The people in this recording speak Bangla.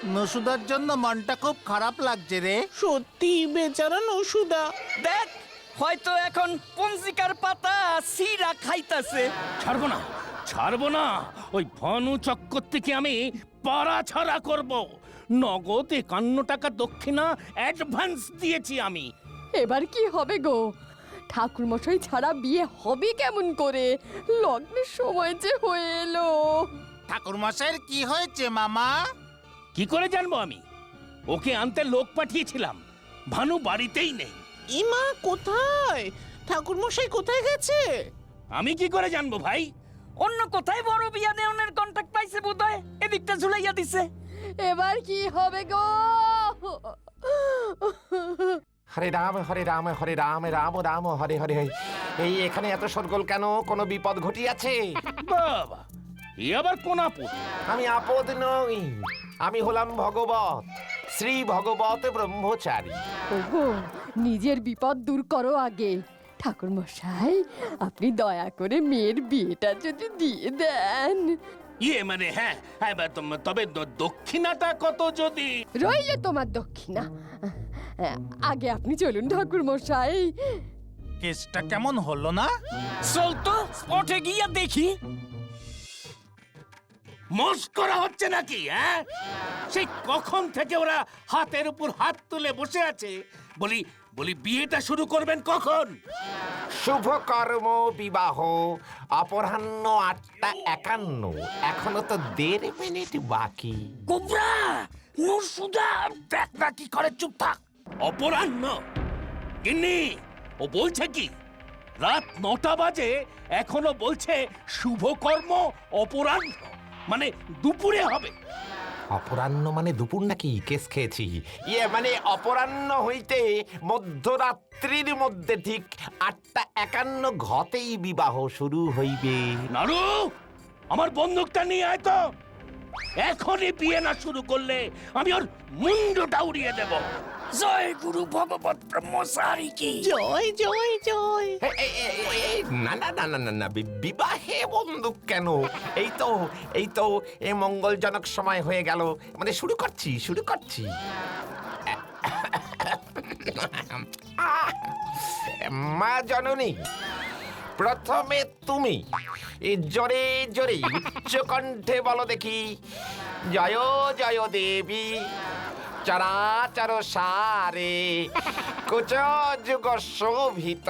নসুদার জন্য মনটা খুব খারাপ লাগছে রে। সত্যি বেচারা নসুদা। দেখ, হয়তো এখন পঞ্জিকার পাতা সিরা খাইতাছে। ছাড়বো না। ওই ভানু চক্কর থেকে আমি পাড়া ছাড়া করব। নগদ 51 টাকা দক্ষিণা অ্যাডভান্স দিয়েছি আমি। এবার কি হবে গো? ঠাকুরমশাই ছাড়া বিয়ে হবে কেমন করে? লগ্নের সময় যে হয়ে এলো। ঠাকুর মশাইয়ের কি হয়েছে মামা? কি করে জানবো আমি? ওকে আনতে লোক পাঠিয়েছিলাম, ভানু বাড়িতেই নেই। ইমা কোথায়? ঠাকুরমশাই কোথায় গেছে? আমি কি করে জানবো ভাই? অন্য কোথায় বড় বিয়া দেওয়ানের কন্টাক্ট পাইছে বোধহয়, এদিকটা ঝুলাইয়া দিছে। এবার কি হবে গো? হরে রাম হরে রাম হরে রাম রাম রাম হরে হরে। এই এখানে এত শোরগোল কেন? কোনো বিপদ ঘটিয়াছে? বাবা, এ আবার কোন আপদ? আমি আপদ নই, আমি হলাম ভগবত, শ্রী ভগবত ব্রহ্মচারী। ওগো, নিজের বিপদ দূর করো আগে। ঠাকুরমশাই, আপনি দয়া করে মেয়ের বিয়েটা যদি দিয়ে দেন। মানে হ্যাঁ, তবে দক্ষিণাটা কত যদি? রইলে তোমার দক্ষিণা। আগে আপনি চলুন ঠাকুরমশাই। কেসটা কেমন হলো না? চল তো স্পটে গিয়া দেখি। মস্করা হচ্ছে নাকি? হ্যাঁ, সেই কখন থেকে ওরা হাতের উপর হাত তুলে বসে আছে। বলি বিয়েটা শুরু করবেন কখন? শুভ কর্ম বিবাহ অপরাহ্ন 8:51। এখনো তো 1.5 মিনিট বাকি। কোবরা, নসুদা, দেখ না কি করে, চুপ থাক। অপরাহ্ন? গিন্নি, ও বলছে কি? রাত 9টা বাজে, এখনো বলছে শুভ কর্ম অপরাহ্ন, মানে দুপুরে হবে। অপরাহ্ন মানে দুপুর নাকি? কেস খেয়েছি। মানে অপরাহ্ন হইতে মধ্যরাত্রির মধ্যে ঠিক 8:51 ঘতেই বিবাহ শুরু হইবে। নারু, আমার বন্দুকটা নিয়ে আয় তো। এখনই বিয়ে না শুরু করলে আমি ওর মুন্ডটা উড়িয়ে দেব। জয় গুরু ভগবত ব্রহ্মচারী কি। জয় জয় জয়। না না না না না না, বিবাহে বন্দুক কেন? এই তো এ মঙ্গলজনক সময় হয়ে গেল। মানে শুরু করছি। মা জননী, প্রথমে তুমি জোরে জোরে উচ্চ কণ্ঠে বলো দেখি, জয় জয় দেবী চরাচর সারে কুচ যুগ শোভিত